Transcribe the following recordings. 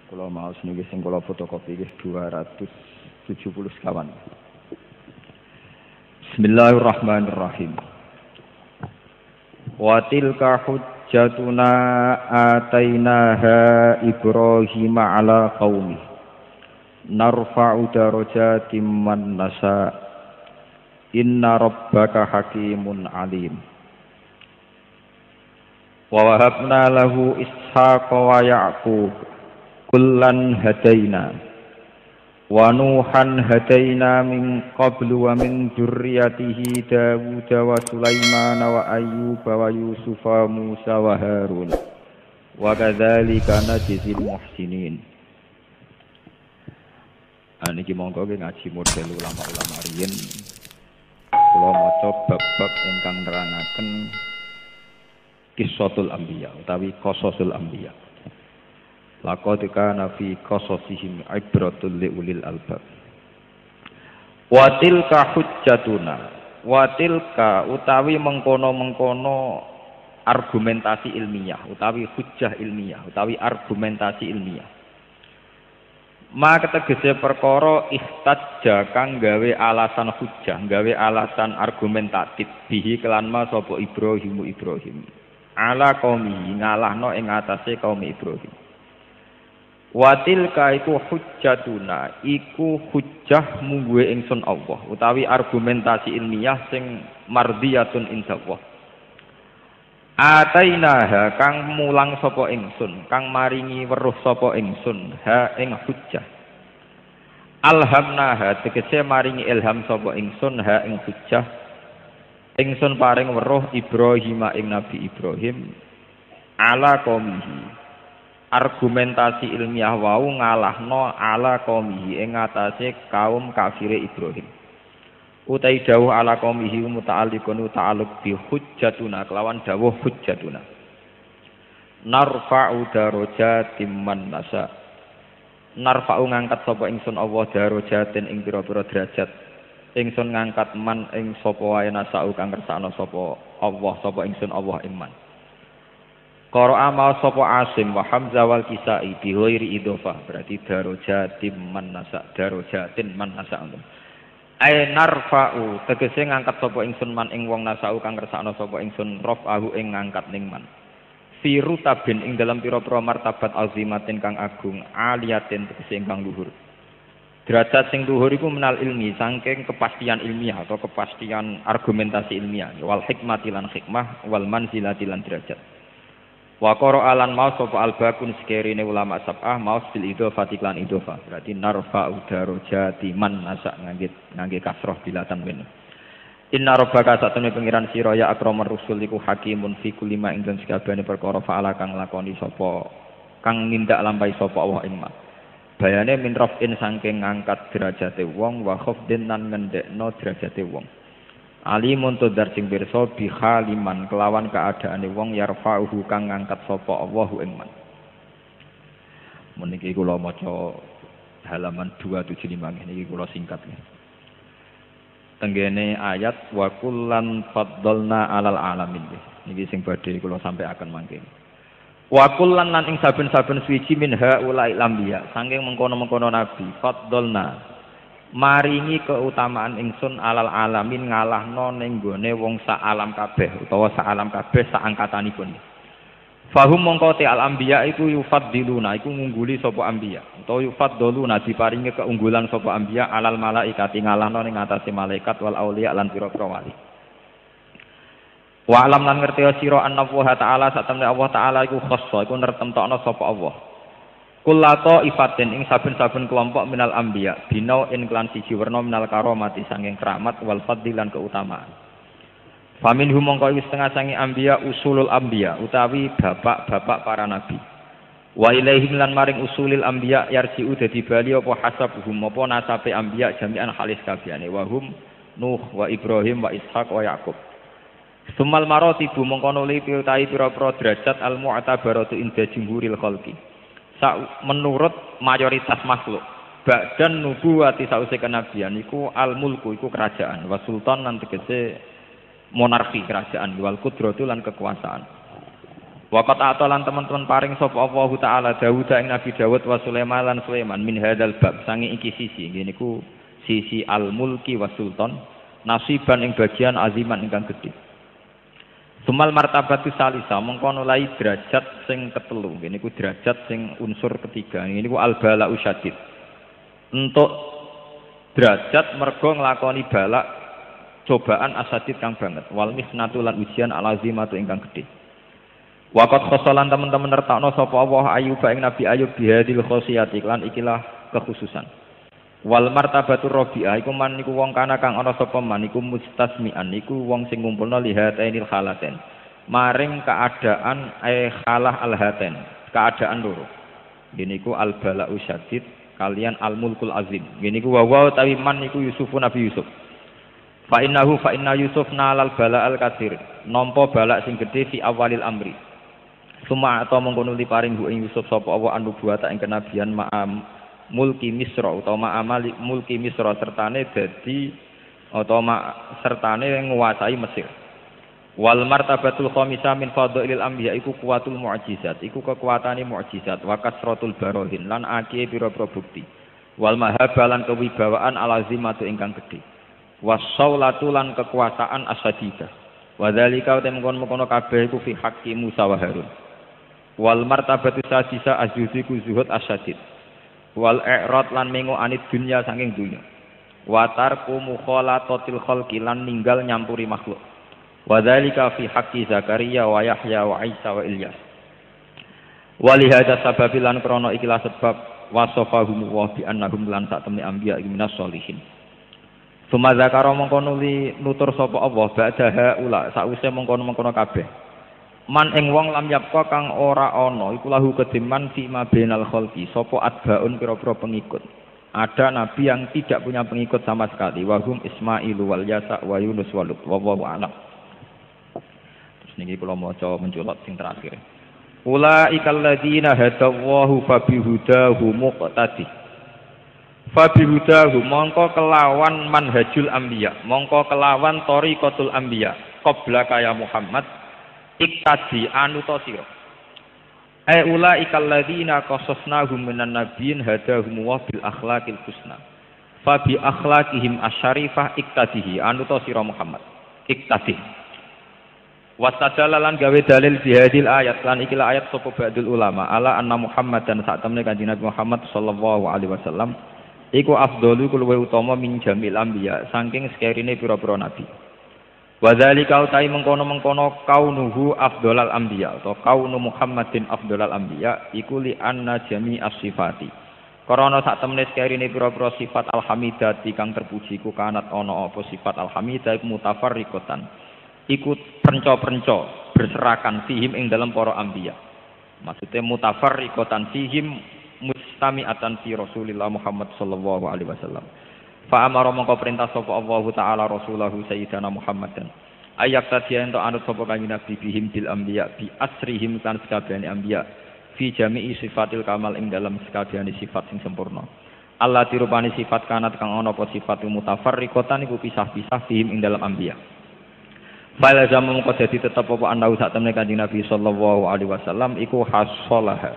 Kalau mau niki sing kula fotokopi nggih 270 sekawan. Bismillahirrahmanirrahim. Wa tilka hujjatuna atainaha Ibrahim ala qaumi. Narfa'u darajatim man nasha. Inna rabbaka hakimun alim. Wa wahabna lahu Ishaqa wa Ya'qub kullan hadaina wa Nuhan hadaina min qablu wa min dzurriyyatihi Dawud wa Sulaiman wa Ayyub wa Yusuf wa Musa wa Harun wa kadzalika najzil muhsinin. Niki monggo ngaji model ulama-ulama riyin kula maca bab-bab ingkang nerangaken Qissatul Anbiya utawi Qasasul Anbiya. Laqad kana fi qasasihim ibratul liulil albab. Wa tilka hujjatuna. Wa tilka utawi mengkono-mengkono argumentasi ilmiah utawi hujjah ilmiah utawi argumentasi ilmiah. Maka tegese perkara ihtajja kang gawe alasan hujjah, gawe alasan argumentatif bihi kelan ma sapa Ibrahim ala qaumi ngalahno ing atase kaum Ibrahim. Watilka iku hujjatuna iku hujjah mungguhe ingsun Allah utawi argumentasi ilmiah sing mardiyatun indallah. Atainaha kang mulang sapa ingsun kang maringi weruh sapa ingsun ha ing hujjah. Alhamnaha tegese maringi ilham sapa ingsun ha ing hujjah. Ingsun paring weruh Ibrahim ing Nabi Ibrahim ala qaumihi. Argumentasi ilmiah wau ngalahno ala qaumihi ing atase kaum kafire Ibrahim. Utai dawuh ala qaumihi muta'alliqun ta'alluq bi hujjatuna kelawan dawuh hujjatuna. Narfa'u darajatim man nasha. Narfa'u ngangkat sapa ingsun Allah darajatin ing pira-pira derajat. Ingsun ngangkat man ing sapa wae nasau kang kersane sapa Allah sapa ingsun Allah iman. Qara'a ma sapa Asim wa Hamzah wal Kisai bi ghairi idhofah berarti darajatin man nasa darajatin man nasa. Ai narfa'u tegese ngangkat sapa ingsun man ing wong nasau kang kersane sapa ingsun raf'ahu ing ngangkat ning man. Fi rutabin ing dalam pira-pira martabat azimatin kang agung aliyatin tegese ingkang luhur. Derajat sing luhur iku menal ilmi saking kepastian ilmiah atau kepastian argumentasi ilmiah wal hikmati lan hikmah wal manzilati lan derajat. Wa qara alan maus sapa albakun sekerine ulama sab'ah maus bil idhofati lan idhofah berarti narfa'u darajati man nasa ngangge kasroh bilatan ben. Inna rabbaka satune pengiran sira ya akramur rusul iku hakimun fi kulli ma ing dalem sakabehane perkara fa'ala kang lakoni sapa kang nindak lampahi sapa Allah ing ma. Bayane min raf'in saking ngangkat derajate wong wa khafdin lan ngendhekno derajate wong. Alimun tudar sing pirsa bi khaliman kelawan keadaane wong yarfa'uhu kang ngangkat sapa Allahu ing man. Meniki kula maca halaman 275 niki kula singkat nggih. Tenggene ayat wa kullan faddalna 'alal alamin niki sing badhe kula sampaiaken mangke. Wa kullan lan ing saben-saben suwiji min haula'i lambiya saking mengkono-mengkono nabi faddalna maringi keutamaan ingsun alal alamin ngalahno ning gone wong sak alam kabeh utawa sak alam kabeh sak angkatanipun. Fahum mongko te al anbiya iku yufaddiluna iku ngungguli sapa anbiya utawa yufaddaluna diparingi keunggulan sapa anbiya alal malaikati ngalahno ning atase malaikat wal auliya lan pira-pira wali. Wa alam lan ngerti sira anna Allah taala satemene Allah taala iku khassa iku nertemtokno sapa Allah. Kullato ifatin ing saben-saben kelompok minal anbiya binau in klan siji werna minal karomati sanging keramat wal fadlilan keutamaan. Faminhum mongko setengah sangi anbiya usulul anbiya utawi bapak-bapak para nabi. Wa ilaihim lan maring usulil anbiya yarji'u dadi bali apa hasabuhum apa nasabe anbiya jami'an halis kabehane wa hum Nuh wa Ibrahim wa Ishaq wa Yaqub. Sumal maratibu mongko nuli piutai pira-pira derajat al mu'tabaratu inda jumhuril khalqi. Menurut mayoritas makhluk. Ba'dan nubuwati sause kenabian iku al mulku iku kerajaan wa sultan lan tegese monarki kerajaan wal qudratu lan kekuasaan. Waqat atolan teman-teman paring sapa Allah taala Dawud ing Nabi Dawud wa Sulaiman lan Sulaiman min hadzal bab sange iki sisi ngene iku sisi al-mulki wa sultan nasiban ing bagian aziman ingkang gedhe. Sumal martabatu salisa mengko nulai derajat sing ketelu ngene iku derajat sing unsur ketiga ngene iku al-bala usyadid. Untuk derajat mergo nglakoni balak cobaan asadid kang banget wal misnatu lan ujian alazimatu ingkang gedhe. Waqat khosolan teman-teman nertakno sapa Allah Ayub ing Nabi Ayub bihadil khosiyati lan ikilah kekhususan. Wal martabatur rabi'ah iku man iku wong kana kang ana sapa man iku mustasmi'an iku wong sing ngumpulna lihatainil khalaten. Maring keadaan khalah alhaten, keadaan loro. Ngene iku al bala'u syadid kalian al mulkul azim. Ngene iku wa tawi man iku Yusuf Nabi Yusuf. Fa inna Yusuf nalal bala'al katsir. Nampa balak sing gedhe fi awalil amri. Suma atau mengkono paring hu ing Yusuf sapa Allah an-nubuwata ing kenabian ma'am mulki Misra utawa ma'amali mulki Misra sertane dadi utawa sertane nguasai Mesir. Wal martabatul khamisah min fadhailil anbiya iku kuwatul mu'jizat, iku kekuatane mukjizat wa kasratul barohin lan akeh pira-pira bukti. Wal mahabalan kewibawaan alazimatu ingkang gedhe. Wasaulatu lan kekuasaan asadida. Wa dzalika temkon-mengkono kabeh iku fi haqqi Musa wa Harun. Wal martabatu sadisa azuziku zuhud asyadid. Wal i'rad lan mengo anit dunya saking dunya. Wa tarku mukhalatatil khalqi lan ninggal nyampuri makhluk. Wa dzalika fi haqqi Zakaria wa Yahya wa Isa wa Ilyas. Wa li hadza sababil lan krana ikilah sebab wasafahum wa bi annahum lan sak temne anbiya minas sholihin. Suma zakara mengkono li nutur sapa Allah ba'daha ula sause mengkono-mengkono kabeh. Man ing wong lam yapka kang ora ana iku lahu kediman fi ma bainal khalqi sapa atbaun pira-pira pengikut. Ada nabi yang tidak punya pengikut sama sekali wahum Ismailu wal Yasa wa Yunus wa Lut wallahu a'lam. Terus niki kula maca mencolot sing terakhir. Ulaikal ladzina hadallahu fabihudahu muqtadi. Fabihudahu mongko kelawan manhajul anbiya, mongko kelawan thariqatul anbiya qabla kaya Muhammad iktadi anuta sira. Ulaikal ladzina qasasnahum minan nabiyyin hadahum wa bil akhlaqil husna. Fa bi akhlaqihim asyarifah iktadihi anuta sira Muhammad. Iktadi. Wastadalalan gawe dalil bihadil ayat lan ikilah ayat sapa ba'dul ulama ala anna Muhammadan sak temne Kanjeng Nabi Muhammad sallallahu alaihi wasallam iku afdalu luwih utama min jamil anbiya saking sekerine pira-pira nabi. Wa dzalika utai mengkono-mengkono kaunuhu afdhalal anbiya atau kaunu Muhammadin afdhalal anbiya iku li anna jami'as sifati. Karena sak temene sekerine pira-pira sifat alhamidati kang terpuji ku kanat ana apa sifat alhamidah iku mutafarriqatan. Iku prenco-prenco berserakan fihim ing dalam para anbiya. Maksudnya mutafarriqatan fihim mustami'atan fi Rasulillah Muhammad sallallahu alaihi wasallam. Fa amara mongko perintah sapa Allah taala rasulahu sayyidina Muhammadan ayak tadiyan to anut sapa kanjeng Nabi bihim bil anbiya bi asrihim kan sakabehane anbiya fi jami'i sifatil kamal ing dalam sakabehane sifat sing sempurna. Allah dirupani sifat kanat kang ana apa sifat mutafarriqatan iku pisah-pisah bihim ing dalam anbiya. Fala jamu mongko dadi tetep apa ana sak temne kanjeng Nabi sallallahu alaihi wasallam iku hasolaha.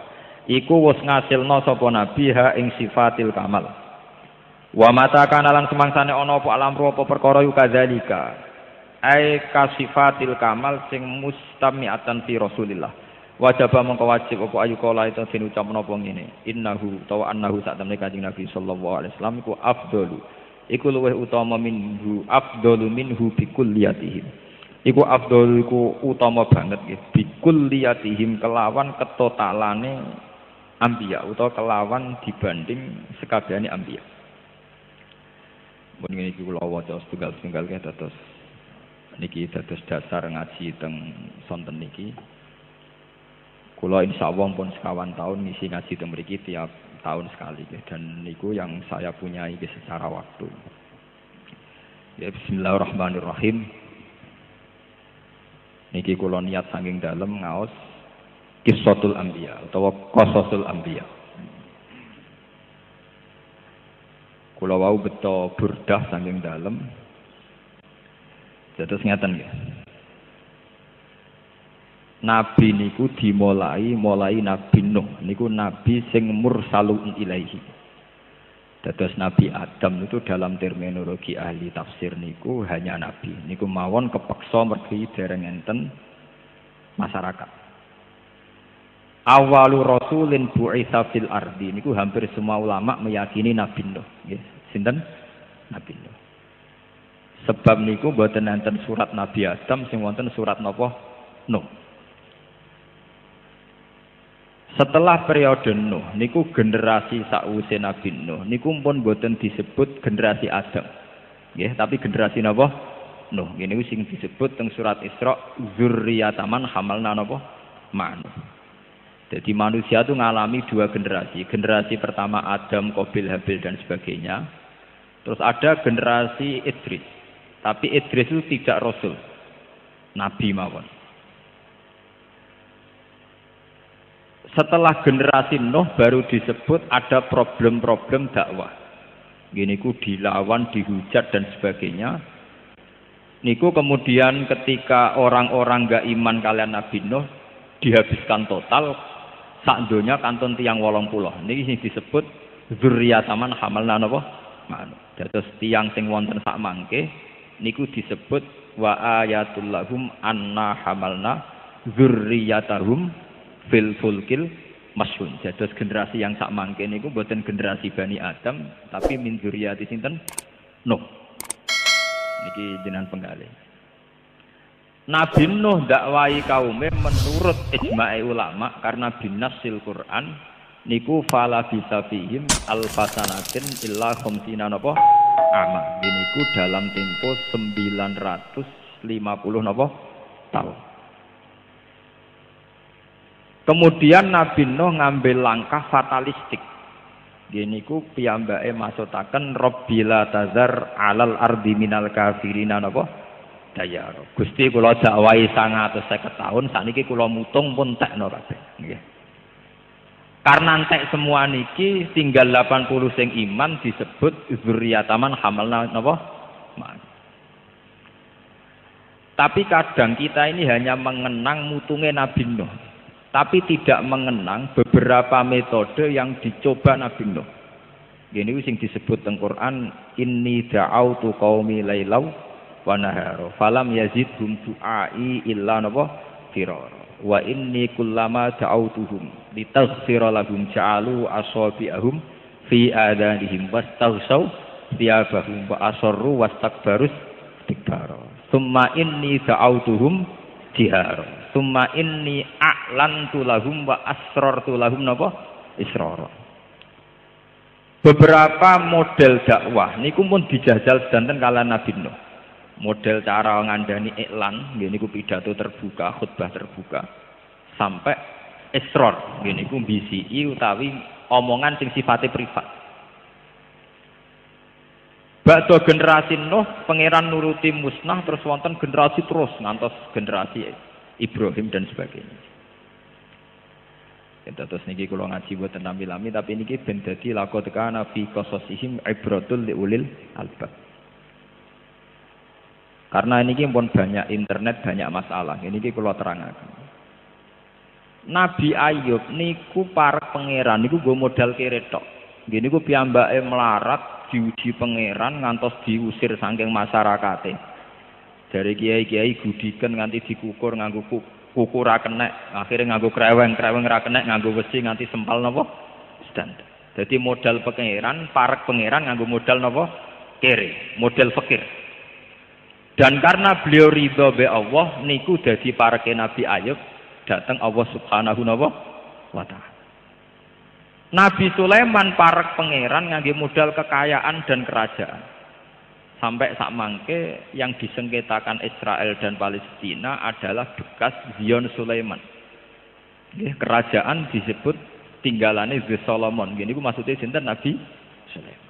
Iku wis ngasilna sapa nabi ha ing sifatil kamal. Wa mata kana lan semangsane ana apa alamru apa perkara yu kadzalika ai kasifatil kamal sing mustami'atan fi Rasulillah wajib mongko wajib apa ayu kala itu den ucap menapa ngene innahu tawa annahu sak temne kanjeng Nabi sallallahu alaihi wasallam iku afdalu iku luwih utama minhu afdalu minhu bi kulliyatihim iku afdalu iku utama banget nggih bi kulliyatihim kelawan ketotalane anbiya utawa kelawan dibanding sekabehane anbiya. Mun ngene iki kula waca setunggal-setunggal ke dados niki dados dasar ngaji teng sonten niki. Kula insyaallah pun sekawan tahun ngisi ngaji teng mriki tiap tahun sekali dan niku yang saya punya iki secara waktu. Ya bismillahirrahmanirrahim. Niki kula niat saking dalem ngaos Qissatul Anbiya utawa Qasasul Anbiya. Kula wau beto burdah saking dalem. Dados ngeten nggih. Nabi niku dimulai Nabi Nuh niku nabi sing mursalun ilaihi. Dados Nabi Adam itu dalam terminologi ahli tafsir niku hanya nabi. Niku mawon kepeksa mergi dereng enten masyarakat. Awalu rasulin bu'itsa fil ardi niku hampir semua ulama meyakini Nabi Nuh. Nggih, sinten? Nabi Nuh. Sebab niku mboten enten surat Nabi Adam sing wonten surat napa? Nuh. Setelah periode Nuh niku generasi sakwise Nabi Nuh niku pun mboten disebut generasi Adam. Nggih, tapi generasi napa? Nuh. Ngene niku sing disebut teng surat Isra dzurriyyataman hamalna napa? Ma'an. Jadi manusia itu mengalami dua generasi. Generasi pertama Adam, Qabil, Habil dan sebagainya. Terus ada generasi Idris. Tapi Idris itu tidak rasul. Nabi mawon. Setelah generasi Nuh baru disebut ada problem-problem dakwah. Gini ku dilawan, dihujat dan sebagainya. Niku kemudian ketika orang-orang gak iman kalian Nabi Nuh dihabiskan total, sak donya kantun tiang 80. Niki sing disebut dzurriyyataman hamalna napa? Ma'an. Dados tiang sing wonten sak mangke niku disebut wa ayatul lahum anna hamalna dzurriyyatahum fil fulkil masyhun. Dados generasi yang sak mangke niku boten generasi Bani Adam tapi min dzurriyyati sinten? Nuh. Niki jenengan penggalih. Nabi Nuh dakwahi kaume menurut ijma'i ulama karena binasil Quran niku fala bisa fihim alfasanatin illa khamsina napa ama. Niku dalam tempo 950 napa tahun. Kemudian Nabi Nuh ngambil langkah fatalistik. Niku piyambake maksutaken Rabbila tazar alal ardi minal kafirina napa daya. Gusti kula dakwahi 150 tahun sakniki kula mutung pun tekno kabeh nggih. Karena entek semua niki tinggal 80 sing iman disebut dzurriyyataman hamalna napa? Tapi kadang kita ini hanya mengenang mutunge Nabi Nuh, tapi tidak mengenang beberapa metode yang dicoba Nabi Nuh. Gini sing disebut teng Quran inni da'autu qaumi lailau wa nahara falam yazidhum du'ai illa napa firara wa inni kullama da'autuhum litaghfira lahum ja'alu asabi'ahum fi adanihim wastaghsaw thiyabahum wa asarru wastakbarus istikbara summa inni da'autuhum jihara summa inni a'lantu lahum wa asrartu lahum napa israra. Beberapa model dakwah niku pun dijajal sedanten kala Nabi Nuh. Model cara ngandani iklan, gini ku pidato terbuka, khutbah terbuka, sampai isror, gini ku BCI utawi omongan sing sifatnya privat. Bakdo generasi Nuh, pangeran nuruti musnah, terus wonten generasi terus, ngantos generasi Ibrahim dan sebagainya. Terus niki kula ngaji boten lami-lami, tapi niki ben dadi laqad kana fi qasasihim ibratul liulil albab. Karena ini pun banyak internet, banyak masalah. Ini kalau terangkan. Nabi Ayub niku para pangeran niku go modal keretok. Gini ku piyambake melarat diuji pangeran ngantos diusir saking masyarakate. Dari kiai-kiai gudiken nganti dikukur nganggo kuku ra kenek, akhirnya nganggo kreweng ra kenek, nganggo besi nganti sempal napa? Standar. Jadi modal pangeran, para pangeran nganggo modal napa? Kere, model fakir. Dan karena beliau ridho be Allah niku dadi pareke Nabi Ayub datang Allah Subhanahu wa taala. Nabi Sulaiman parek pangeran ngangge modal kekayaan dan kerajaan. Sampai sak mangke yang disengketakan Israel dan Palestina adalah bekas Zion Sulaiman. Nggih, kerajaan disebut tinggalane The Solomon. Gini ku maksudnya sinten Nabi Sulaiman.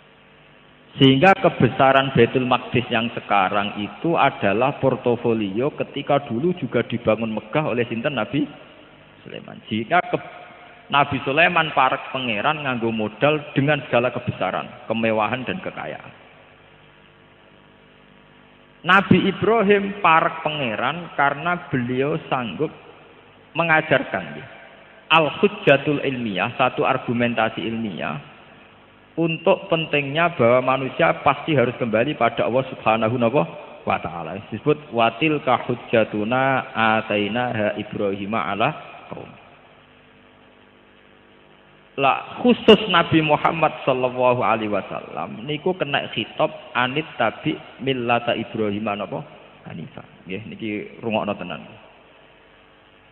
Sehingga kebesaran Baitul Maqdis yang sekarang itu adalah portofolio ketika dulu juga dibangun megah oleh sinten Nabi Sulaiman. Jika Nabi Sulaiman parek pangeran nganggo modal dengan segala kebesaran, kemewahan dan kekayaan. Nabi Ibrahim parek pangeran karena beliau sanggup mengajarkan al-hujjatul ilmiah, satu argumentasi ilmiah untuk pentingnya bahwa manusia pasti harus kembali pada Allah Subhanahu wa taala. Disebut watil ka hujjatuna atainaha Ibrahim ala qaum. Lah khusus Nabi Muhammad sallallahu alaihi wasallam niku kena khitab anit tabi millata Ibrahim napa Hanifah. Nggih niki rungokno tenan.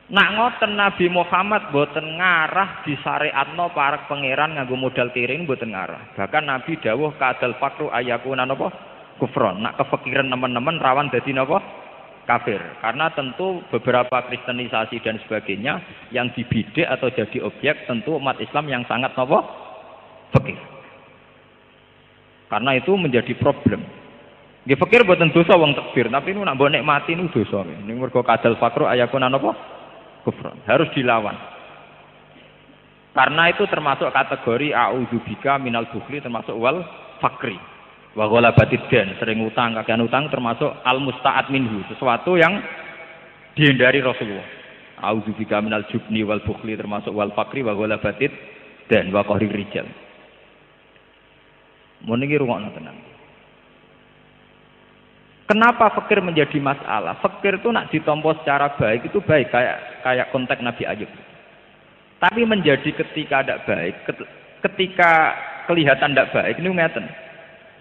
Nak ngoten Nabi Muhammad boten ngarah disyariatno para pangeran nganggo modal kiring boten ngarah. Bahkan Nabi dawuh kadal fakru ayakuna napa kufron. Nak kefikiran teman-teman rawan dadi napa kafir. Karena tentu beberapa kristenisasi dan sebagainya yang dibidik atau jadi objek tentu umat Islam yang sangat napa fikir. Karena itu menjadi problem. Nggih fikir boten dosa wong takbir, tapi nu nak mbok nikmati nu dosa. Ning mergo kadal fakru ayakuna napa kufran, harus dilawan. Karena itu termasuk kategori a'udzubika minal bukhli, termasuk wal fakri wa ghalabatid dan sering utang, kakean utang termasuk al musta'ad minhu, sesuatu yang dihindari Rasulullah. A'udzubika minal jubni wal bukhli termasuk wal fakri wa ghalabatid dan wa qahrir rijal. Mun iki rungokno tenan. Kenapa fakir menjadi masalah? Fakir itu nak ditompo secara baik itu baik kayak konteks Nabi Ayub. Tapi menjadi ketika tidak baik, ketika kelihatan tidak baik ini ngeten.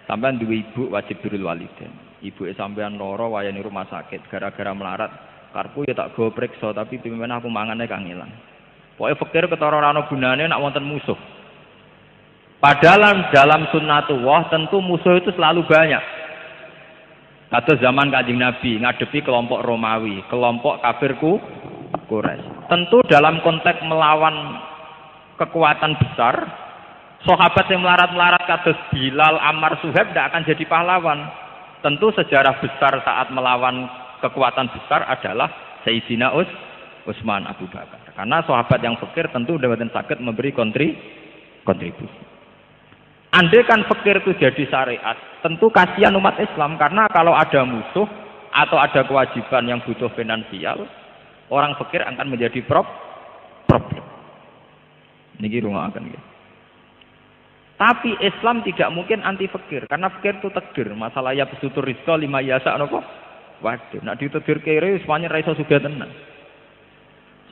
Sampean duwe ibu wajib birrul walidain. Ibu sampean loro wayani rumah sakit gara-gara melarat. Karku ya tak go priksa tapi pimen aku mangane kang ilang. Pokoke fakir ketara ora ana gunane nak wonten musuh. Padahal dalam sunnatullah tentu musuh itu selalu banyak. Atau zaman Kanjeng Nabi ngadepi kelompok Romawi, kelompok kafirku Quraisy. Tentu dalam konteks melawan kekuatan besar, sahabat yang melarat-melarat kados Bilal, Ammar, Suhaib tidak akan jadi pahlawan. Tentu sejarah besar saat melawan kekuatan besar adalah Sayyidina Utsman Abu Bakar. Karena sahabat yang fakir tentu dapat sakit memberi kontribusi. Andai kan fakir itu jadi syariat, tentu kasihan umat Islam karena kalau ada musuh atau ada kewajiban yang butuh finansial, orang fakir akan menjadi problem. Niki rungokaken nggih. Tapi Islam tidak mungkin anti fakir karena fakir itu takdir. Masalah ya pesutur rizqa lima yasa napa? Waduh, nak ditedir kere semuanya ra iso sugih tenan.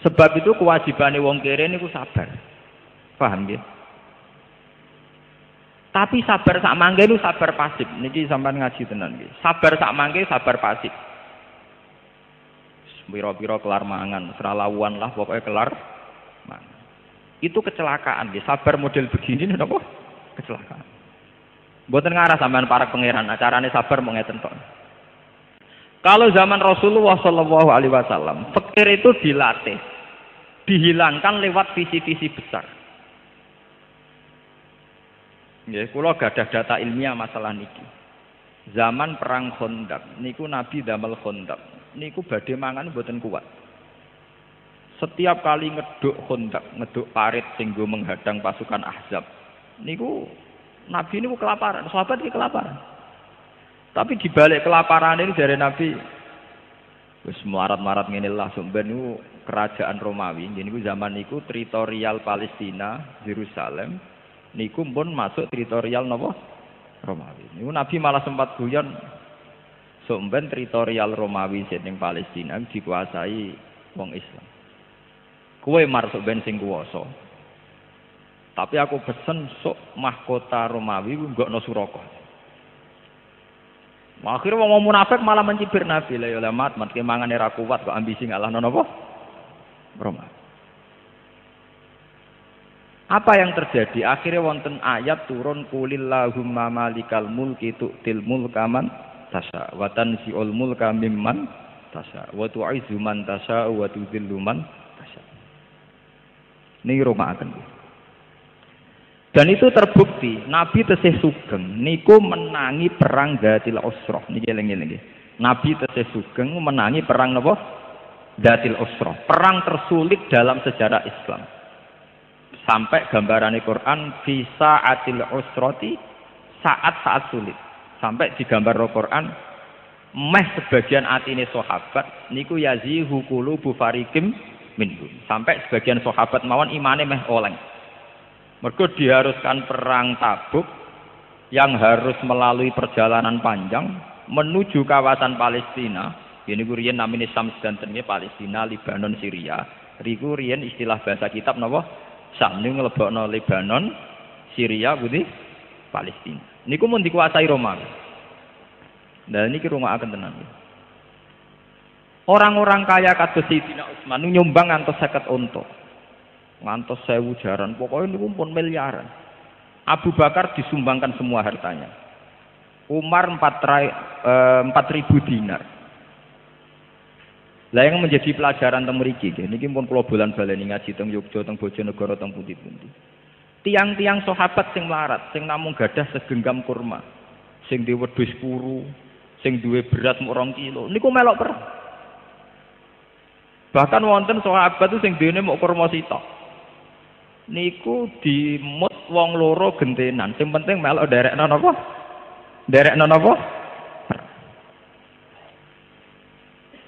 Sebab itu kewajibane wong kere niku sabar. Paham nggih? Tapi sabar sak mangke itu sabar pasif. Niki sampean ngaji tenan nggih. Sabar sak mangke sabar pasif. Pira-pira kelar mangan, seralawan lah pokoknya kelar mangan. Itu kecelakaan nggih. Sabar model begini napa? Kecelakaan. Mboten ngarah sampean para pangeran, acarane sabar mau ngeten tok. Kalau zaman Rasulullah sallallahu alaihi wasallam, fakir itu dilatih, dihilangkan lewat visi-visi besar. Nggih, kula gadah data ilmiah masalah niki. Zaman perang Khandaq niku Nabi damel Khandaq. Niku badhe mangan mboten kuat. Setiap kali ngeduk Khandaq, ngeduk parit sing nggo menghadang pasukan Ahzab. Niku Nabi niku kelaparan, sahabat iki kelaparan. Tapi dibalik kelaparan ini dari Nabi wis marat-marat ngene lah sampeyan niku kerajaan Romawi. Niku zaman niku teritorial Palestina, Yerusalem. Niku pun masuk teritorial napa Romawi. Niku Nabi malah sempat guyon somben teritorial Romawi sing Palestina dikuasai wong Islam. Kowe masuk ben sing kuwasa. Tapi aku pesen sok mahkota Romawi nggokno Suraka. Akhirnya wong munafik malah mencibir Nabi. Lah ya mat ki mangane ra kuat kok ambisi ngalahno napa Romawi. Apa yang terjadi? Akhirnya wonten ayat turun kulillahumma malikal mulki tu'til mulka man tasha wa tanzi'ul mulka mimman tasha wa tu'izzu man tasha wa tudhillu man tasha. Niki rumaken. Dan itu terbukti Nabi tesih sugeng niku menangi perang Dzatil Usrah. Niki eling-eling. Nabi tesih sugeng menangi perang napa? Dzatil Usrah. Perang tersulit dalam sejarah Islam. Sampai gambaran Quran bisa atil usroti saat-saat sulit. Sampai digambar Quran meh sebagian atine sahabat niku yazihu qulubu fariqim minhum. Sampai sebagian sahabat mawon imane meh oleng. Mergo diharuskan perang Tabuk yang harus melalui perjalanan panjang menuju kawasan Palestina. Ini riyen namine Syam sedanten Palestina, Lebanon, Syria. Riku riyen istilah bahasa kitab napa? Syam niku nglebokno Lebanon, Syria, putih Palestina. Niku mun dikuasai Romawi. Dan niki rumahaken tenan. Orang-orang kaya kados Sayyidina Utsman nyumbang ngantos 50 unta. Ngantos 1000 jaran, pokoknya niku pun miliaran. Abu Bakar disumbangkan semua hartanya. Umar 4.000 dinar. Lah yang menjadi pelajaran teng mriki nggih, niki pun kula bolan baleni ngaji teng Yogya, teng Bojonegoro, teng pundi-pundi. Tiang-tiang sahabat sing melarat, sing namung gadah segenggam kurma, sing duwe wedhus puru, sing duwe beras mung 2 kilo, niku melok perang. Bahkan wonten sahabat itu sing dene mung kurma sitok. Niku dimut wong loro gentenan. Sing penting melok derekno napa? Derekno napa?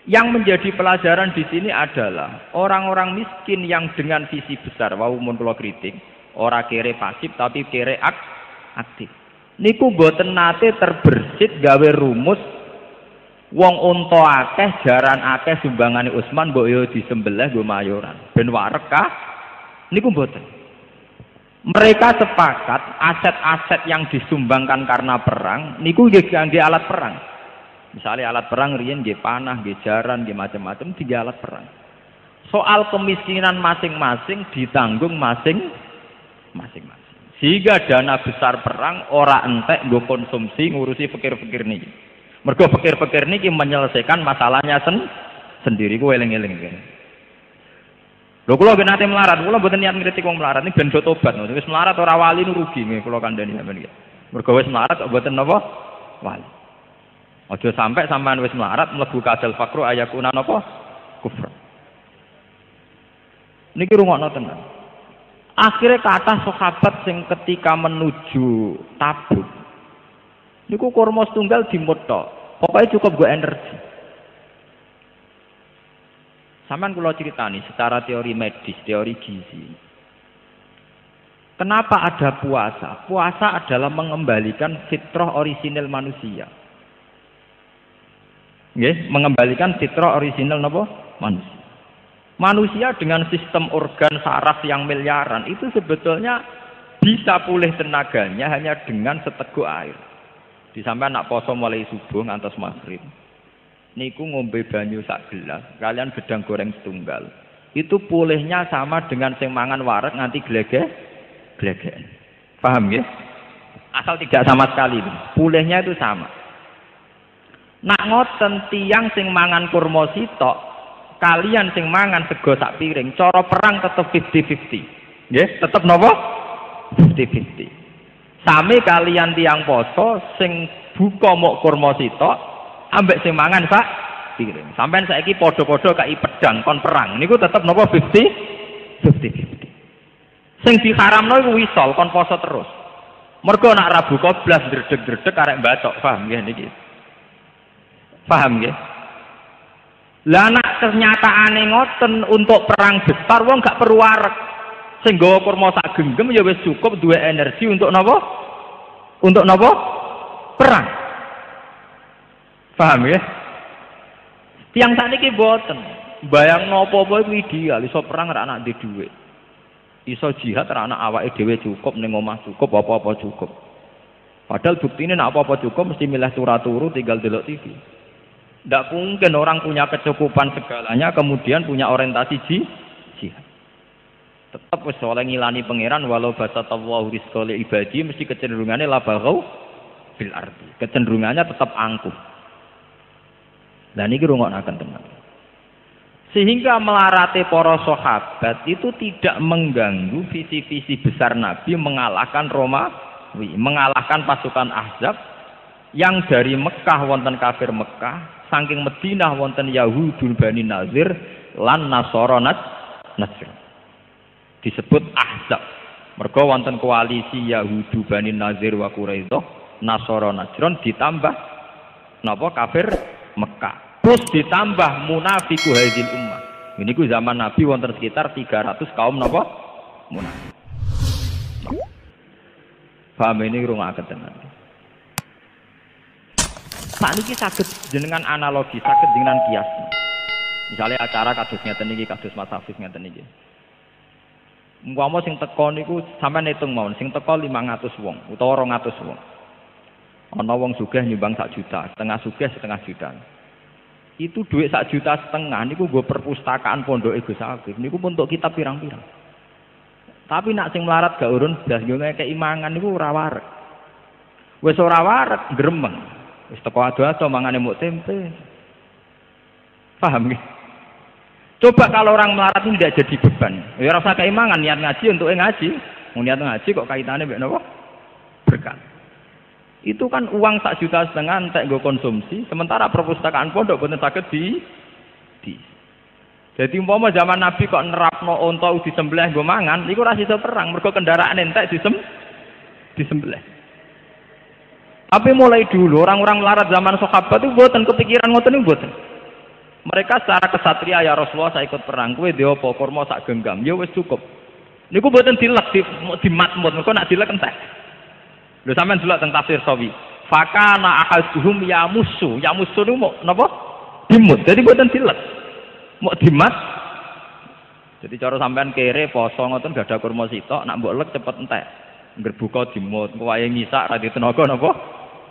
Yang menjadi pelajaran di sini adalah orang-orang miskin yang dengan visi besar, wau mun kula kritik, ora kere pasif tapi kere aktif. Niku mboten nate terbersit gawe rumus wong unta akeh, jaran akeh sumbangane Utsman mbok yo disembelih nggo mayoran. Ben warek niku mboten. Mereka sepakat aset-aset yang disumbangkan karena perang niku nggih kangge alat perang. Misalnya alat perang riyen nggih panah, nggih jaran, nggih macam-macam tiga alat perang. Soal kemiskinan masing-masing ditanggung masing-masing. Sehingga dana besar perang ora entek nggo konsumsi ngurusi pikir-pikir niki. Mergo pikir-pikir niki menyelesaikan masalahnya sendiri ku eling-eling kene. Lho kula ben nate melarat, kula mboten niat ngritik wong melarat, ini ben do tobat. Wis melarat ora wali nu rugi nggih kula kandhani sampeyan iki. Mergo wis melarat kok mboten napa? Wali. Aja sampai sampean wis melarat mlebu kadal fakru ayakuna napa? Kufur. Niki rungokno tenan. Akhirnya kata sahabat sing ketika menuju Tabuk niku kurma setunggal dimut tok. Pokoknya cukup go energi. Sampeyan kula critani secara teori medis, teori gizi. Kenapa ada puasa? Puasa adalah mengembalikan fitrah orisinil manusia. Nggih, mengembalikan fitrah orisinal napa? Manusia. Manusia dengan sistem organ saraf yang miliaran itu sebetulnya bisa pulih tenaganya hanya dengan seteguk air. Disampean nak poso mulai subuh ngantos maghrib. Niku ngombe banyu sak gelas, kalian gedang goreng setunggal. Itu pulihnya sama dengan sing mangan wareg nganti glegek. Paham ya? Asal tidak sama sekali. Pulihnya itu sama. Nak ngoten tiang sing mangan kurma sitok, kalian sing mangan sego sak piring, cara perang tetep 50-50. Nggih, tetep napa? 50-50. Sami kalian tiang poso sing buka mok kurma sitok ambek sing mangan sak piring. Sampeyan saiki padha-padha kai pedang kon perang. Niku tetep napa 50-50. Sing diharamno iku wisol kon poso terus. Mergo nak ra buka blas dredeg-dredeg arek mbacok, paham nggih niki? Paham nggih? Lah nak kenyataane ngoten untuk perang besar wong gak perlu wareg. Sing nggawa kurma sak genggam ya wis cukup duwe energi untuk napa? Untuk napa? Perang. Paham ya? Tiang sakniki mboten. Bayangno apa-apa iku ideal, iso perang ra anak ndek dhuwit. Iso jihad ra anak awake dhewe cukup ning omah cukup apa-apa cukup. Padahal buktine nek apa-apa cukup mesti milih turu tinggal delok TV. Tidak mungkin orang punya kecukupan segalanya kemudian punya orientasi jihad. Tetap wis oleh ngilani pangeran walau basatallahu rizqa li ibadi mesti kecenderungannya la bagau fil ardi. Kecenderungannya tetap angkuh. Lah niki rungokaken tenan. Sehingga melarate para sahabat itu tidak mengganggu visi-visi besar Nabi mengalahkan Romawi, mengalahkan pasukan Ahzab yang dari Mekah wonten kafir Mekah, saking Madinah wonten Yahudul Bani Nazir lan Nasara Najr. Disebut Ahzab. Mergo wonten koalisi Yahudu Bani Nazir wa Quraidah, Nasara Najron ditambah napa kafir Mekah. Terus ditambah munafiku hadzil ummah. Ini ku zaman Nabi wonten sekitar 300 kaum napa? Munafik. Paham ini rungaken tenan. Sakniki saged jenengan analogi, saged jenengan kias. Misalnya acara kados ngeten iki, kados Mas Hafiz ngeten iki. Umpama sing teko niku sampean hitung mawon, sing teko 500 wong utawa 200 wong. Ana wong sugih nyumbang 1 juta, setengah sugih setengah juta. Itu duit 1,5 juta niku nggo perpustakaan pondoke Gus Hafiz. Niku untuk kitab pirang-pirang. Tapi nak sing melarat gak urun blas yo ngekeki mangan niku ora wareg. Wis ora wareg gremeng. Wis teko ado-ado mangane muk tempe. Paham nggih? Coba kalau orang melarat ini tidak jadi beban. Ya rasa keimangan niat ngaji untuk ngaji. Mau niat ngaji kok kaitannya mbek napa? Berkah. Itu kan uang 1,5 juta entek nggo konsumsi, sementara perpustakaan pondok boten saged di. Jadi umpama zaman Nabi kok nerapno unta disembelih nggo mangan, iku ora iso perang, mergo kendaraan entek disembelih. Tapi mulai dulu orang-orang melarat zaman sahabat itu boten kepikiran ngoten niku boten. Mereka secara kesatria ya Rasulullah saya ikut perang, kowe dhewe apa kurma sak genggam, ya wis cukup. Niku mboten dilek di matmut, mergo nek dilek entek. Lho sampean delok teng tafsir Sawi. Fakana ahaduhum yamusu niku mau napa? Dimut. Jadi mboten dilek. Mau dimat. Jadi cara sampean kere poso ngoten gak ada kurma sitok, nak mbok lek cepet entek. Ngger buka dimut, wae ngisak ra ditenaga napa?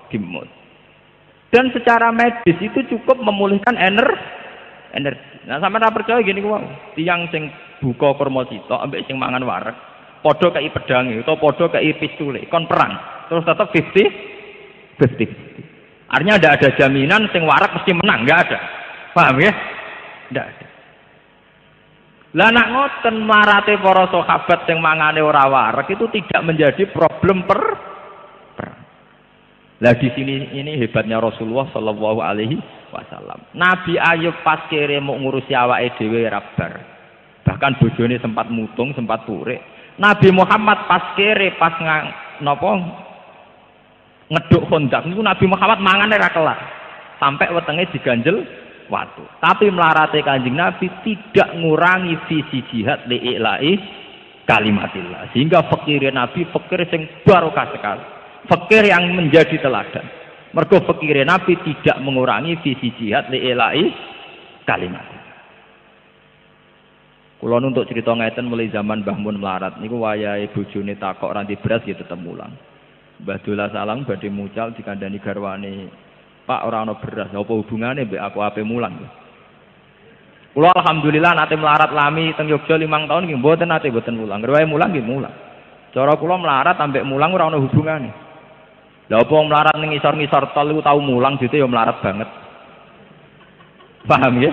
Dimut. Dan secara medis itu cukup memulihkan energi. Nah sampean ora percaya gini ku, tiyang sing buka kurma sitok ambek sing mangan wareg, padha kei pedange utawa padha kei pistule, kon perang. Terus tetap 50. Artinya tidak ada jaminan sing wareg mesti menang, enggak ada. Paham ya? Enggak ada. Lah nak ngoten marate para sahabat sing mangane ora wareg itu tidak menjadi problem perang. Lah di sini ini hebatnya Rasulullah sallallahu alaihi wasallam. Nabi Ayub pas kere mau ngurusi awake dhewe rabar. Bahkan bojone sempat mutung, sempat purik. Nabi Muhammad pas kere pas ngeduk Khandaq niku Nabi Muhammad mangane ra kelar. Sampai wetenge diganjel watu. Tapi melarate Kanjeng Nabi tidak ngurangi visi jihad li'ila'i kalimatillah. Sehingga fakir Nabi fakir sing barokah sekali. Fakir yang menjadi teladan. Mergo fakir Nabi tidak mengurangi visi jihad li'ila'i kalimatillah. Kula untuk cerita ngeten mulai zaman Mbah Mun melarat niku wayahe bojone takok ranti beras ya tetep mulang. Mbah Dola Salang badhe mucal dikandani garwane, "Pak, ora ana beras, apa hubungane mbek aku ape mulang?" Kula alhamdulillah nate melarat lami teng Yogya 5 tahun nggih mboten nate mboten mulang. Riwae mulang nggih mulang. Cara kula melarat ambek mulang ora ana hubungane. Lah apa wong melarat ning ngisor-ngisor tol iku tau mulang dite ya melarat banget. Paham ya?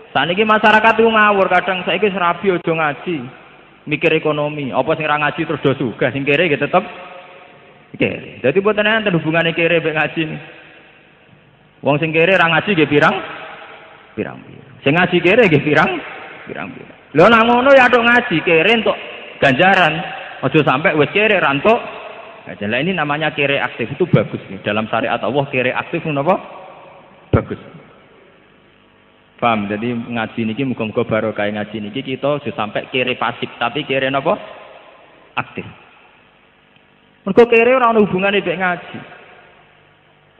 Saniki masyarakat itu ngawur, kadang saiki serabi aja ngaji, mikir ekonomi. Apa sing ora ngaji terus do sugih, sing kere nggih tetep kere. Dadi mboten enten hubungane kere mek ngaji. Wong sing kere ora ngaji nggih pirang. Sing ngaji kere nggih pirang. Lho nek ngono ya tok ngaji kere entuk ganjaran. Aja sampai wis kere ra entuk. Lah ini namanya kere aktif, itu bagus nih. Dalam syariat Allah kere aktif napa? Bagus. Paham? Jadi ngaji niki muga-muga barokah ngaji niki kita sudah sampai kere pasif, tapi kere napa? Aktif. Mergo kere ora ana hubungane mek ngaji.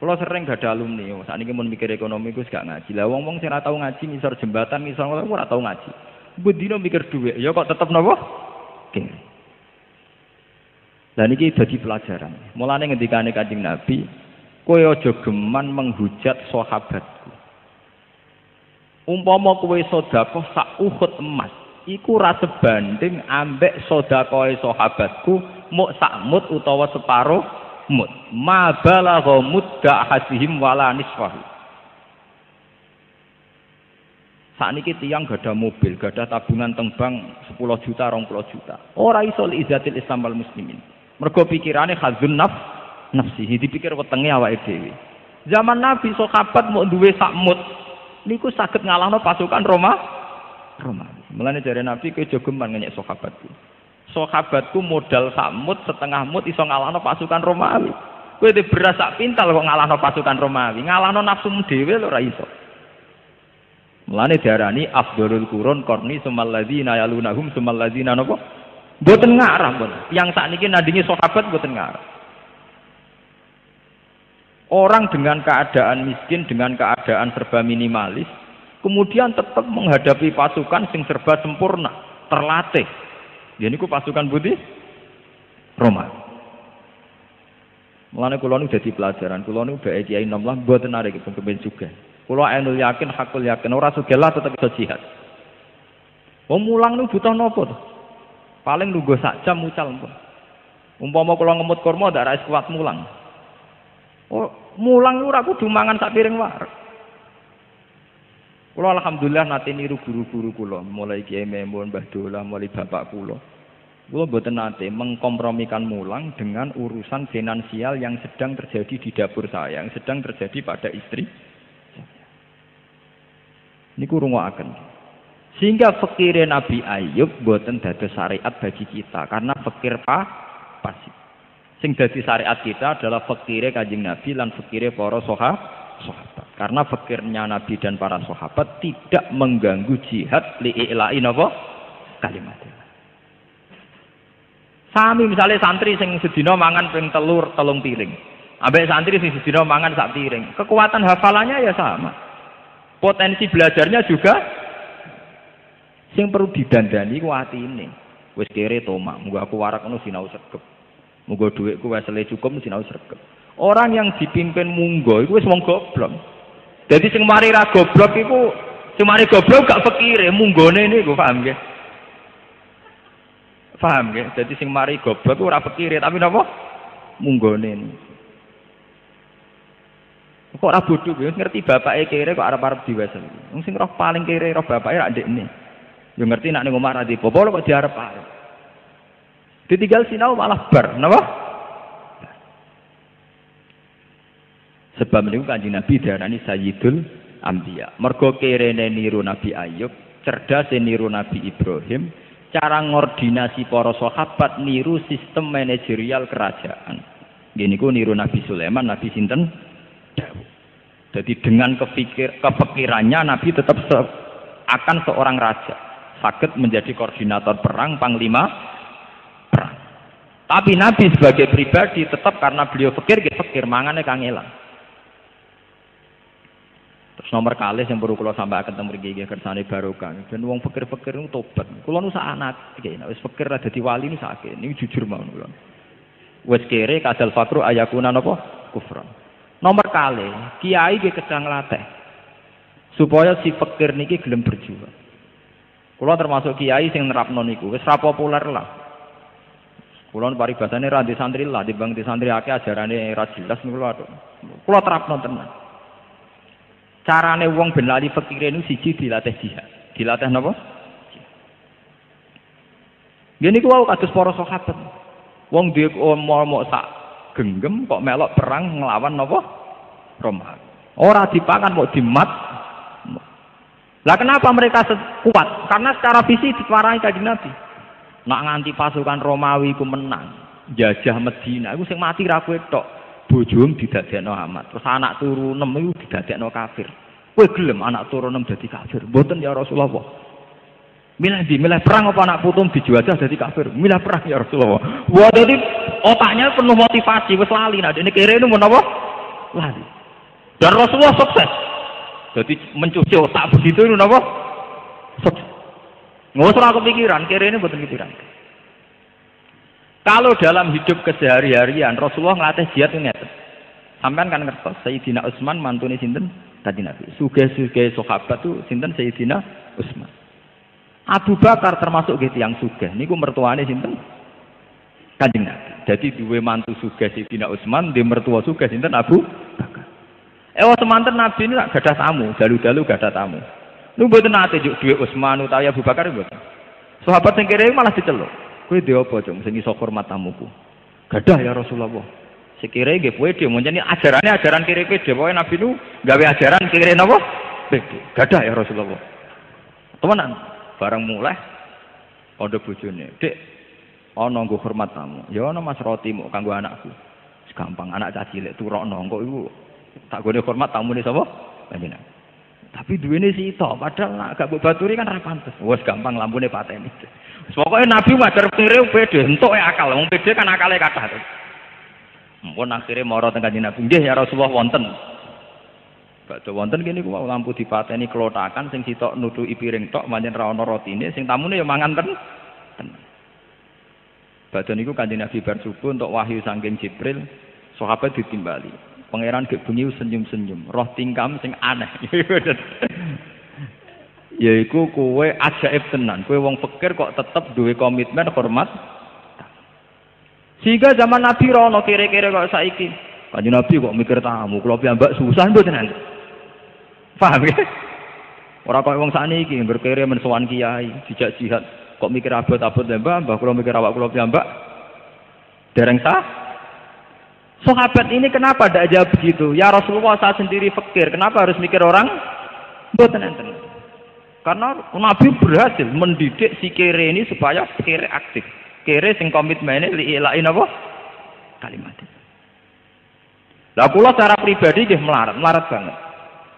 Kula sering gak ada alumni, sakniki mun mikir ekonomi ku gak ngaji. Lah wong-wong sing ora tau ngaji ngisor jembatan, ngisor ora tau ngaji. Bendina mikir dhuwit, ya kok tetep napa? Kere. Dan ini jadi pelajaran. Mulane ngendikane Kanjeng Nabi, kowe aja geman menghujat sahabatku. Umpama kowe sedekah sak Uhud emas, iku ora sebanding ambek sedekahe sahabatku muk sak mut utawa separuh mut. Ma balagha mudda hasihim wala nisfahu. Sakniki tiyang gadah mobil, gadah tabungan tembang 10 juta, 20 juta. Ora iso izatil Islam wal muslimin. Mergo pikirane khazun nafsihi, dipikir wetenge awake dhewe. Zaman Nabi sahabat mau duwe sak mut niku saged ngalahno pasukan Romawi. Mulane jare Nabi kowe aja geman ngenyek sahabatku. Sahabatku modal sak mut setengah mut iso ngalahno pasukan Romawi. Kowe de beras sak pintal kok ngalahno pasukan Romawi, ngalahno nafsumu dhewe lho ora iso. Mulane diarani afdhalul qurun qarni sumal ladzina yalunahum sumal ladzina napa? Mboten ngarah pun. Yang sakniki nandingi sahabat mboten ngarah. Orang dengan keadaan miskin, dengan keadaan serba minimalis, kemudian tetap menghadapi pasukan sing serba sempurna, terlatih. Ya niku pasukan putih Roma. Mulane kula nu dadi pelajaran, kula nu bae kiai nom lah mboten arek kepen juga. Kula ainul yakin, hakul yakin ora sugih lah tetep iso jihad. Wong mulang nu butuh napa to? Paling lungguh sak jam mucal pun. Umpama kula ngemut kurma ndak ra kuat mulang. Oh, mulang ora kudu mangan sak piring wareg. Kula alhamdulillah nate niru guru-guru kula, mulai Kiai Memun, Mbah Dolah, mulai bapak kula. Kula mboten nate mengkompromikan mulang dengan urusan finansial yang sedang terjadi di dapur saya, yang sedang terjadi pada istri. Niku rungokaken. Sehingga fikire Nabi Ayub mboten dados syariat bagi kita karena fikir pasif. Sing dadi syariat kita adalah fikire Kanjeng Nabi lan fikire para sahabat. Karena fikirnya Nabi dan para sahabat tidak mengganggu jihad li'ila'i napa kalimat. Sami misalnya santri sing sedina mangan ping telur telung piring. Ambek santri sing sedina mangan sak piring. Kekuatan hafalannya ya sama. Potensi belajarnya juga sing perlu didandani ku atine. Wis kere tomak, muga aku warak ngono sinau sregep. Muga dhuwitku wis le cukup sinau sregep. Orang yang dipimpin munggo iku wis wong goblok. Jadi sing mari ra goblok iku sing mari goblok gak fikire munggone niku, paham nggih? Paham nggih? Jadi sing mari goblok ora fikire tapi napa? Munggone niku. Kok ora bodho wis ngerti bapake kere kok arep-arep diwasel. Wong sing roh paling kere roh bapake ra ndekne. Yo ngerti nek ning omah ra di bapa kok diarep-arep. Ditinggal sinau malah bar, napa? Sebab niku Kanjeng Nabi diarani Sayyidul Anbiya. Mergo kerene niru Nabi Ayub, cerdase niru Nabi Ibrahim, cara ngordinasi para sahabat niru sistem manajerial kerajaan. Nggih niku niru Nabi Sulaiman, Nabi sinten? Jadi dengan kepikirannya Nabi tetap akan seorang raja, sakit menjadi koordinator perang, panglima perang. Tapi Nabi sebagai pribadi tetap karena beliau fikir mangane kangelan. Terus nomor kali yang perlu kalau sampai akan mriki kersane barokah. Dan wong fikir-fikir itu tobat. Kula nu sak anak iki nek wis fikir ra dadi wali ni sakit. Ini jujur mawon kula. Wis kere kadal fakru ayakuna napa kufran. Nomor kali, kiai nggih kedang latih supaya si fakir niki gelem berjuang. Kula termasuk kiai sing nerapno niku, wis ra populer lah. Kula paribasane ra di santri lah, dibang di santri akeh ajarane ra jelas niku kula terapno tenan. Carane wong ben lali fakire niku siji dilatih jihad. Dilatih napa? Nggih niku wau kados para sahabat. Wong duwe omong sak genggem kok melok perang nglawan napa? Roma. Ora dipangan kok dimat. Lah kenapa mereka kuat? Karena secara visi diparai Kanjeng Nabi. Nak nganti pasukan Romawi ku menang, jajah Medina iku sing mati ra kowe tok. Bojom didadekno amat. Terus anak turu 6 iku didadekno kafir. Kowe gelem anak turu 6 dadi kafir? Mboten ya Rasulullah. Milih perang apa anak putum dijajah dadi kafir? Milih perang ya Rasulullah. Wah dadi otaknya penuh motivasi wis lali nah dene kere niku menapa? Lali. Dan Rasulullah sukses. Jadi mencuci otak begitu itu napa? Sukses. Nggak usah kepikiran, kere ini betul pikiran. Kalau dalam hidup kesehari-harian Rasulullah ngelatih jihad ngeten. Sampean kan ngertos Sayyidina Utsman mantune sinten? Kanjeng Nabi. Sugih-sugih sahabat tuh sinten Sayyidina Utsman. Abu Bakar termasuk gitu yang sugih. Niku mertuane sinten? Kanjeng Nabi. Jadi duwe mantu sugih Sayyidina Utsman, di mertua sugih sinten Abu Bakar. Semanten Nabi ini gak gadah tamu, dalu-dalu gadah tamu. Niku mboten nate juk duwe Utsman utawa Abu Bakar mboten. Sahabat sing kere malah diceluk. Kowe dhewe apa, Cung? Sing iso hormat tamuku. Gadah ya Rasulullah. Sekire nggih kowe dhewe menjani ajarane ajaran kere pede. Pokoke Nabi nu gawe ajaran kere napa? Pede. Gadah ya Rasulullah. Temenan. Bareng mulai ada bojone. Dik, ana nggo hormat tamu. Ya ana Mas Roti muk kanggo anakku. Gampang anak cah cilik turokno kok iku tak gone hormat tamune sapa? Panjenengan. Tapi duwene sitok, padahal nak gak mbok baturi kan ra pantes. Wes gampang lampune pateni. Pokoke Nabi wajar kire pede, entuk akal. Wong pede kan akale kathah. Mumpun akhire mara teng Kanjeng Nabi, nggih ya Rasulullah wonten. Badhe wonten kene ku lampu dipateni klotakan sing sitok nutuki piring tok pancen ra ana rotine, sing tamune ya mangan tenan. Badhe niku Kanjeng Nabi bar subuh entuk wahyu saking Jibril, sahabat ditimbali. Pangeran gek bengi senyum-senyum, roh tingkam sing aneh. Yaiku kowe ajaib tenan, kowe wong fakir kok tetep duwe komitmen hormat. Sehingga zaman Nabi rono kira-kira kok saiki. Kanjeng Nabi kok mikir tamu, kula piyambak susah mboten tenan. Paham ya? Ora kok wong sakniki berkere men sowan kiai, dijak jihad, kok mikir abot-abot mbah kula mikir awak kula piyambak. Dereng sah. Sahabat ini kenapa tidak jawab begitu? Ya Rasulullah, saya sendiri fakir, kenapa harus mikir orang? Mboten enten. Karena Nabi berhasil mendidik si kere ini supaya kere aktif. Kere sing komitmennya liilain apa? Kalimat. Lah kula secara pribadi nggih melarat banget.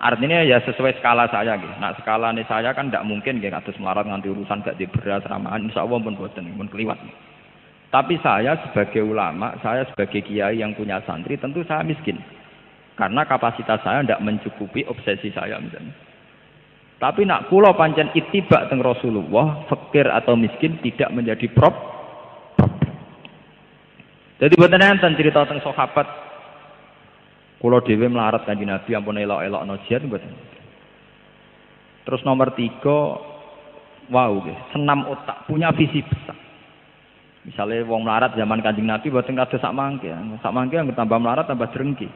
Artinya ya sesuai skala saya nggih. Nah, skala ini saya kan tidak mungkin nggih kados melarat nganti urusan gak di beras ramahan, insyaallah pun boten, pun keliwat. Tapi saya sebagai ulama, saya sebagai kiai yang punya santri, tentu saya miskin. Karena kapasitas saya tidak mencukupi obsesi saya misalnya. Tapi nak kula pancen ittiba teng Rasulullah, fakir atau miskin tidak menjadi problem. Jadi boten enten cerita teng sahabat. Kula dhewe melarat Kanjeng Nabi ampun elok-elokno jihad mboten. Terus nomor 3, wow nggih, senam otak, punya visi besar. Misalnya wong melarat zaman Kanjeng Nabi boten kados sak mangke yang tambah melarat tambah drengki.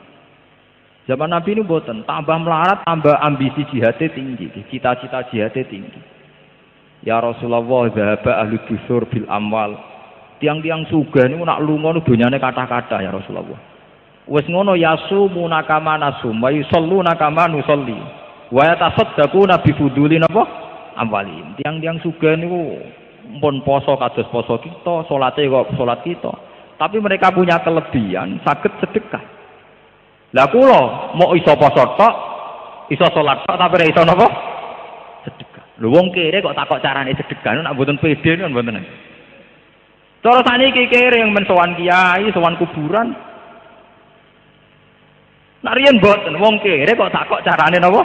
Zaman Nabi ini boten, tambah melarat tambah ambisi jihadnya tinggi, cita-cita jihadnya tinggi. Ya Rasulullah, zahaba ahli dusur bil amwal. Tiang-tiang sugih niku nak lunga nu donyane kathah-kathah ya Rasulullah. Wis ngono yasumuna kama nasum wa yusalluna kama nusolli. Wa yatasaddaquna bi fuduli napa? Amwalin. Tiang-tiang sugih niku pun poso kados poso kita, salate kok salat kita. Tapi mereka punya kelebihan saged sedekah. Lah kula mau iso poso tok, iso salat tok tapi ora iso napa? Sedekah. Lho wong kere kok takok carane sedekah nak mboten pede kan mboten. Cara saniki kere yang men sowan kiai, sowan kuburan. Nak riyen mboten wong kere kok takok carane napa?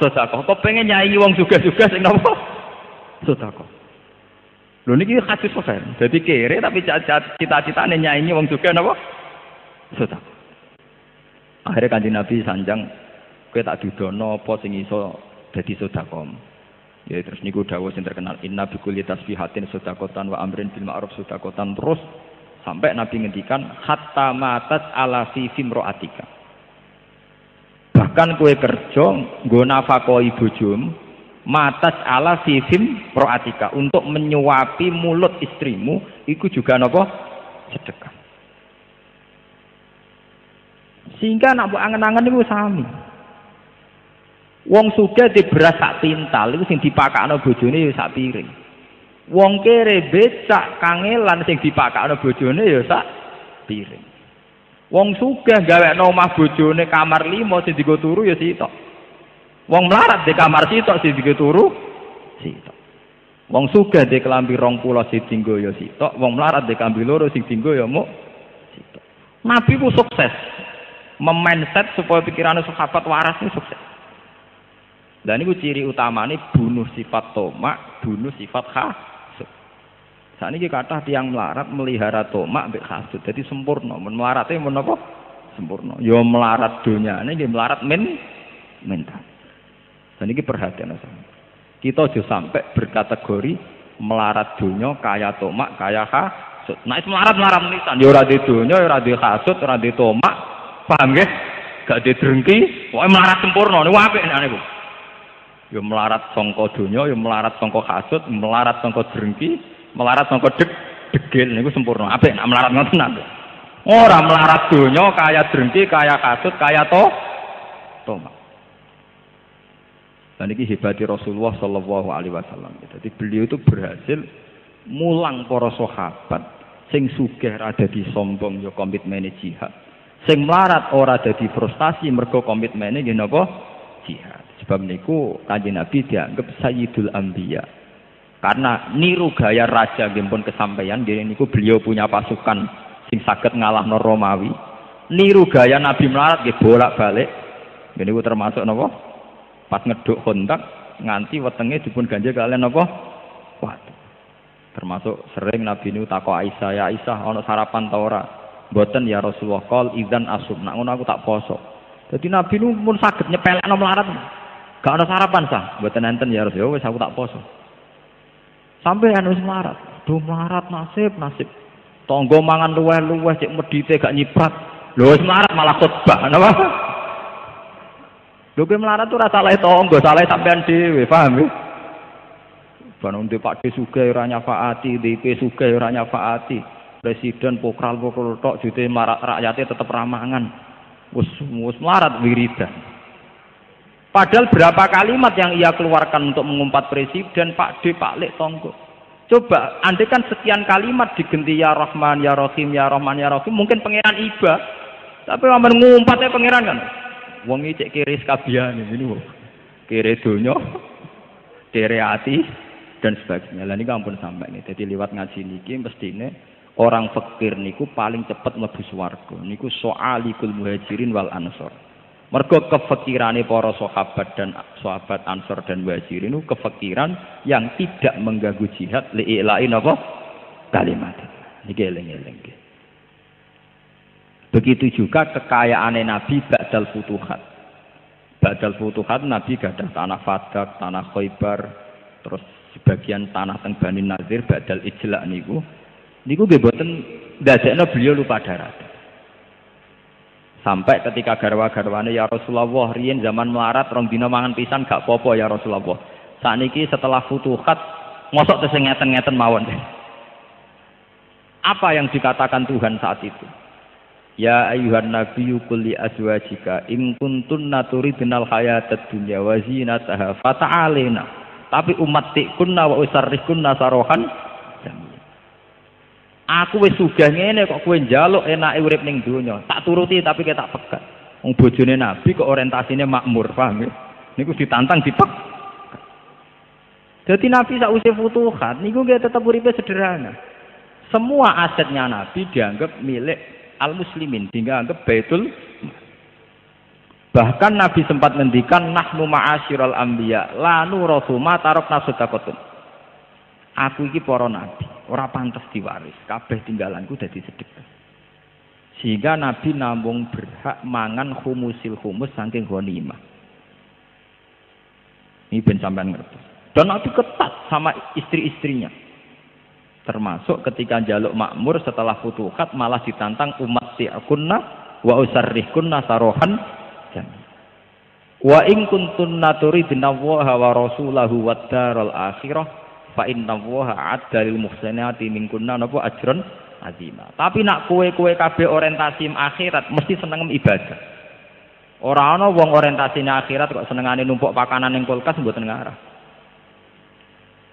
Sedekah. Kok pengen nyai wong sugih-sugih sing napa? Sedekah. Lho niki hadis sahih. Dadi kere tapi cita-citane nyanyi wong sugih napa? Sedekah. Akhirnya Kanjeng Nabi sanjang kowe tak dudono apa sing iso dadi sedekah. Ya terus niku dawuh sing terkenal inna bi kulli tasbihatin sedekatan wa amrin bil ma'ruf sedekatan terus sampai Nabi ngendikan hatta matat ala fi fimroatika. Bahkan kowe kerja nggo nafakoi bojomu matas ala fifim proatika untuk menyuapi mulut istrimu itu juga napa sedekah. Sehingga nak mbok angen-angen niku sami. Wong sugih di beras sak pintal iku sing dipakakno bojone ya sak piring. Wong kere becak kangelan sing dipakakno bojone ya sak piring. Wong sugih gawekno omah bojone kamar 5 sing digo turu ya sitok. Wong melarat di kamar sitok sing digo turu sitok. Wong sugih di kelambi 20 sing dienggo ya sitok, wong melarat di kelambi 2 sing dienggo ya muk sitok. Nabi ku sukses memindset supaya pikirannya sahabat waras ini sukses. Dan ini ciri utamanya bunuh sifat tomak, bunuh sifat hasud. Saat ini kata tiang melarat melihara tomak mbek hasud, jadi sempurna. Melaratnya menapa? Sempurna. Yo melarat dunia ini melarat mental. Dan ini perhatian sama. Kita juga sampai berkategori melarat dunia kaya tomak, kaya hasud. Nah, melarat nisan. Yo ora di dunia, yo ora di hasud, ora di tomak. Paham nggih? Gak di drengki, pokoke melarat sempurna niku apik nek niku. Yo melarat sangka donya, yo melarat sangka hasud, melarat sangka drengki, melarat sangka degil niku sempurna. Apik nek melarat ngoten apik. Ora melarat donya kaya drengki, kaya hasud, kaya tomak. Dan ini hebati Rasulullah sallallahu alaihi wasallam. Jadi beliau itu berhasil mulang para sahabat sing sugih rada disombong yo komitmene jihad. Sing melarat ora dadi frustasi mergo komitmene nggih napa jihad. Sebab niku Kanjeng Nabi dianggap Sayyidul Anbiya. Karena niru gaya raja nggih pun kesampaian nggih niku beliau punya pasukan sing saged ngalahno Romawi. Niru gaya Nabi melarat nggih bolak-balik. Nggih niku termasuk napa? Pas ngeduk kontak nganti wetenge dipun ganjel kalian napa? Waduh. Termasuk sering Nabi niku takok Aisyah, "Ya Aisyah, ana sarapan ta ora?" "Mboten ya Rasulullah." "Qol idzan asum." "Nak ngono aku tak poso." Dadi Nabi niku pun saged nyepelekno melarat. "Gak ana sarapan sah." "Mboten enten ya Rasulullah, wis aku tak poso." Sampai anu melarat, duh melarat nasib. Tonggo mangan luweh-luweh cek medite gak nyiprat. Lho wis melarat malah khotbah, napa? Lho kowe melarat tuh ora salah tonggo, salah sampean dhewe, paham ya? Banung de Pak D sugih ora nyafaati, DP sugih ora nyafaati. Presiden pokral tok jute rakyate tetep ramangan. Wis melarat wiridan. Padahal berapa kalimat yang ia keluarkan untuk mengumpat presiden, Pak D, Pak Lek, tonggo. Coba, andai kan sekian kalimat digenti ya Rahman, ya Rahim, ya Rahman, ya Rahim, mungkin pangeran iba. Tapi aman ngumpatnya pangeran kan. Wong iki cek kiri sekabian ini wong. Kiri donya, kiri hati dan sebagainya. Lah niki ampun sampai nih. Jadi lewat ngaji niki mestine orang fakir niku paling cepat mlebu swarga. Niku soalikul muhajirin wal ansor. Mergo kefakirane para sahabat dan sahabat Ansor dan Muhajirin itu kefakiran yang tidak mengganggu jihad li'ila'i napa kalimat. Niki eling-eling. Begitu juga kekayaane Nabi ba'dal futuhat. Ba'dal futuhat Nabi gadah tanah Fadak, tanah Khaibar, terus sebagian tanah teng Bani Nadir ba'dal ijla' niku nggih mboten ndadekno beliau lupa darat. Sampai ketika garwa-garwane ya Rasulullah riyen zaman melarat rong dina mangan pisan gak apa-apa ya Rasulullah. Sakniki setelah futuhat mosok tesih ngeten-ngeten mawon. Apa yang dikatakan Tuhan saat itu? Ya ayyuhan nabiyyu qul li azwajika in kuntunna turidnal hayatad dunya wa zinataha fata'alina. Tapi umat tikunna wa usarrikunna sarohan. Aku wis sugih ngene kok kowe njaluk enake urip ning donya. Tak turuti tapi ketak pegat. Wong bojone Nabi kok orientasine makmur, paham ya? Niku ditantang dipek. Jadi Nabi sausé futuhat niku nggih tetep uripe sederhana. Semua asetnya Nabi dianggap milik al-muslimin, dianggap baitul. Bahkan Nabi sempat ngendikan nahnu ma'asyiral anbiya la nurathu ma tarakna sadaqatun. Aku iki para nabi, ora pantes diwaris, kabeh tinggalanku dadi sedekah. Sehingga Nabi namung berhak mangan khumusil khumus saking ghanimah. Ini ben sampean ngerti. Dan Nabi ketat sama istri-istrinya. Termasuk ketika njaluk makmur setelah futuhat malah ditantang umat ti'kunna wa usarrihkunna sarohan jami. Wa in kuntunna turidna Allaha wa rasulahu wad daral akhirah fa inna Allaha a'adda lil muhsinati minkunna napa ajron azima. Tapi nak kowe kabeh orientasi akhirat mesti seneng ibadah. Ora ana wong orientasine akhirat kok senengane numpuk pakanan ning kulkas mboten ngarah.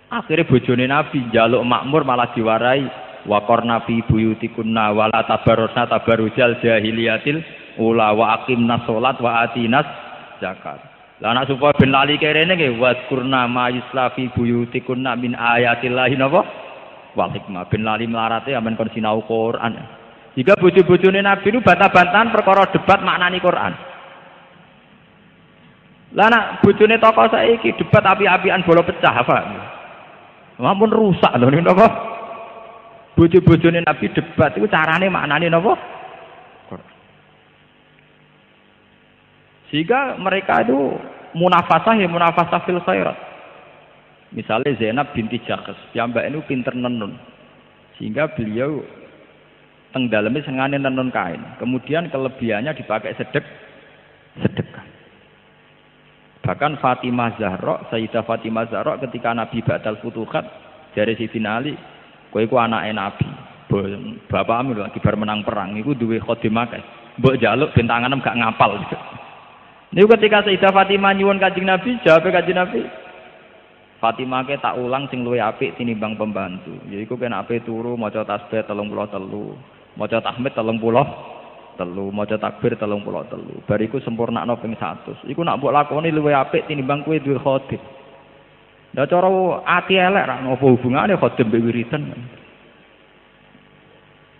Akhire bojone Nabi njaluk makmur malah diwarai wa qarna fi buyutikunna wala tabarrusna tabarrujal jahiliyatil ula wa aqimnas shalat wa atinas zakat. Lah anak supaya ben lali kerene nggih waskurna ma yusla fi buyutikunna min ayatillahi napa wal hikmah ben lali melarate amen kon sinau Quran. Jika bojo-bojone Nabi itu bantah-bantahan perkara debat maknani Quran. Lah anak bojone tokoh saiki debat api-apian bola pecah apa? Mampun rusak lho niku napa? Bojo-bojone Nabi debat iku carane maknani napa? Sehingga mereka itu munafasah fil khairat. Misalnya Zainab binti Jahsh, piyambak itu pinter nenun. Sehingga beliau teng daleme sengane nenun kain. Kemudian kelebihannya dipakai sedekah. Bahkan Fatimah Zahra, Sayyidah Fatimah Zahra ketika Nabi ba'dal futuhat dari Sidina Ali, kowe iku anake Nabi. Bapakmu lagi bar menang perang iku duwe khadimah kae. Mbok njaluk ben tanganem gak ngapal. Niku ketika Sayyidah Fatimah nyuwun Kanjeng Nabi, jawab Kanjeng Nabi, Fatimah ke tak ulang sing luwih apik tinimbang pembantu. Yaiku kena ape turu maca tasbih 33, maca tahmid 30. telu, maca takbir 33. Bariku sempurnakno ping 100. Iku nak mbok lakoni luwih apik tinimbang kowe duwe khotim. Lah cara ati elek ra ngopo hubungane khotim mbek wiridan.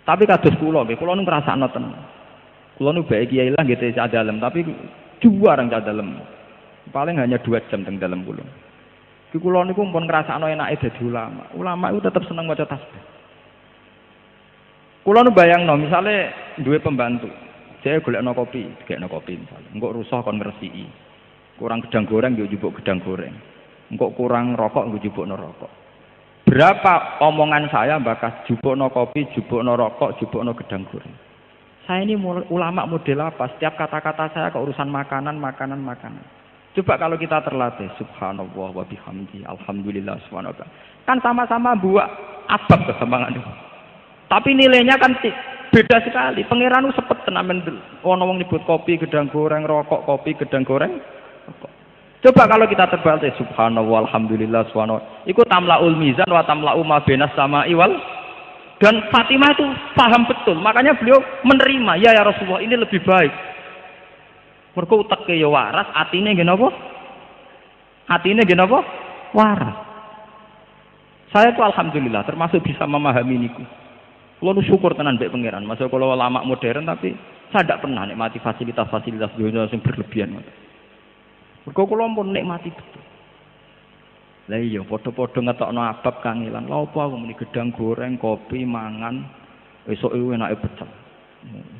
Tapi kados kula nggih, kula nu ngrasakno tenan. Kula nu bae kiai lah nggih cah dalem, tapi juwareng cah dalem. Paling hanya 2 jam teng dalem kula. Ki kula niku pun ngrasakno enake dadi ulama. Ulama itu tetep seneng maca tasbih. Kula nu bayangno misale duwe pembantu, saya golekno kopi, digekno kopi misale. Engko rusuh kon ngresiki. Kurang gedang goreng yo njupuk gedang goreng. Engko kurang rokok nggo njupukno rokok. Berapa omongan saya bakas jupukno kopi, jupukno rokok, jupukno gedang goreng. Saya ini ulama model apa? Setiap kata-kata saya ke urusan makanan. Coba kalau kita terlatih, subhanallah wa bihamdi, alhamdulillah subhanallah. Kan sama-sama buat abab kesemangat itu. Tapi nilainya kan beda sekali. Pangeran itu sepet tenamen wong nyebut kopi, gedang goreng, rokok, kopi, gedang goreng, rokok. Coba kalau kita terbalik, subhanallah, alhamdulillah, subhanallah. Iku tamlaul mizan wa tamlau ma bainas sama'i wal. Dan Fatimah itu paham betul. Makanya beliau menerima, ya Rasulullah, ini lebih baik. Mergo uteke ya waras, atine nggih napa? Atine nggih napa? Waras. Saya itu alhamdulillah termasuk bisa memahami niku. Kulo syukur tenan mbek pangeran. Masa kalau lama modern tapi saya tidak pernah nikmati fasilitas-fasilitas dunia yang berlebihan. Mergo kulo pun nikmati betul. Lah iya padha-padha ngetokno abab kangelan. Lha apa aku muni gedang goreng, kopi, mangan. Esuk iku enake pecel.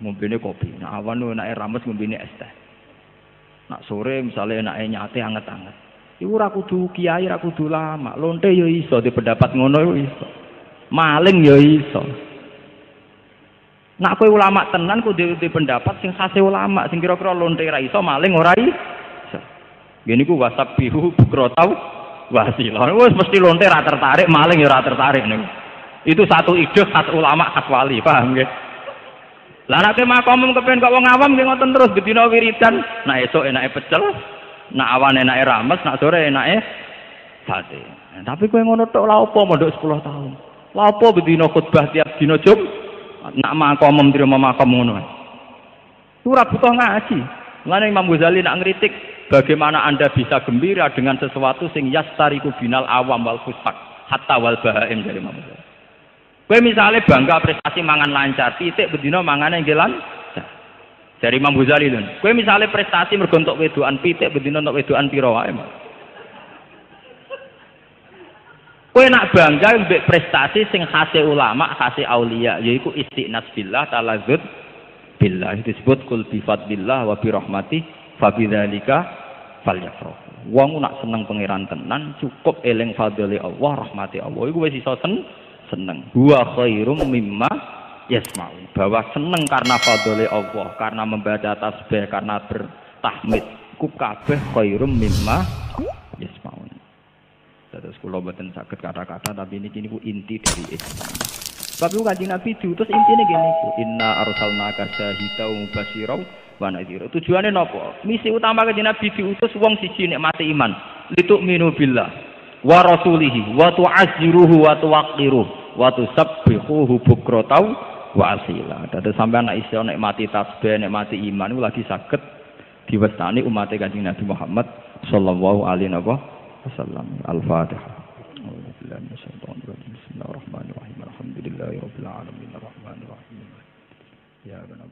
Ngombene kopi. Nak awan enake rames ngombene es teh. Nak sore misalnya enake nyate anget-anget. Iku ora kudu kiai, ora kudu lama. Lonte ya iso di pendapat ngono iku iso. Maling ya iso. Nak kowe ulama tenan kudu di pendapat sing khase ulama, sing kira-kira lonte ra iso, maling ora iso. Ngene iku WhatsApp biru bukro tau wasilah. Wis mesti lonte ra tertarik, maling ya ora tertarik niku. Itu satu ide khas ulama khas wali, paham nggih? Lah nek makom kepen kok wong awam nggih ngoten terus bedina wiridan, nak esuk enake pecel, nak awan enake rames, nak sore enake sate. Tapi kowe ngono tok lha opo mondok 10 tahun. Lha opo bedina khutbah tiap dina Jumat? Nak makom trimo makom ngono. Ora butuh ngaji. Mulane Imam Ghazali nak ngritik bagaimana Anda bisa gembira dengan sesuatu sing yastariku binal awam wal fusaq hatta wal bahaim dari Imam Ghazali. Kowe misale bangga prestasi mangan lancar, titik bedina mangane nggih lancar. Dari Imam Ghazali lho. Kowe misale prestasi mergo entuk wedokan, titik bedina entuk wedokan pira wae. Kowe nak bangga mbek prestasi sing khase ulama, khase aulia, yaiku istiqnas billah, talazud billah. Itu disebut kul bi fadlillah wa bi rahmati fa bidzalika falyafrahu. Wong nak seneng pangeran tenan cukup eling fadhile Allah, rahmati Allah. Iku wis iso seneng. Huwa khairum mimma yasma'u. Bahwa seneng karena fadhile Allah, karena membaca tasbih, karena bertahmid, ku kabeh khairum mimma yasma'u. Terus kula mboten saged kata-kata tapi niki niku inti dari Islam. Sebab itu Kanjeng Nabi diutus intine ngene niku, inna arsalnaka syahidan mubasyira wa nadhira. Tujuane napa? Misi utama Kanjeng Nabi diutus wong siji nek mati iman, litu'minu billah wa rasulihi wa tu'azziruhu wa tuwaqqiruhu wa tusabbihuhu bukratan wa asila. Dadi sampeyan nek iso nek mati tasbih, nek mati iman iku lagi saged diwestani umat Kanjeng Nabi Muhammad sallallahu alaihi wasallam. Al-Fatihah. Bismillahirrahmanirrahim. Alhamdulillahirabbil alamin arrahmanirrahim. Ya Rabbana